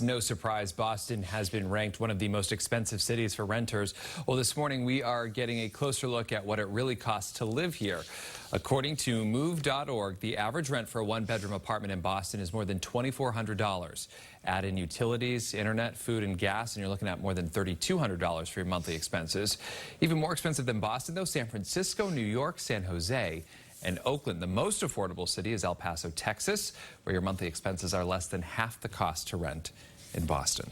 It's no surprise Boston has been ranked one of the most expensive cities for renters. Well, this morning we are getting a closer look at what it really costs to live here. According to Move.org, the average rent for a one-bedroom apartment in Boston is more than $2,400. Add in utilities, internet, food, and gas, and you're looking at more than $3,200 for your monthly expenses. Even more expensive than Boston, though, San Francisco, New York, San Jose, and Oakland. The most affordable city is El Paso, Texas, where your monthly expenses are less than half the cost to rent in Boston.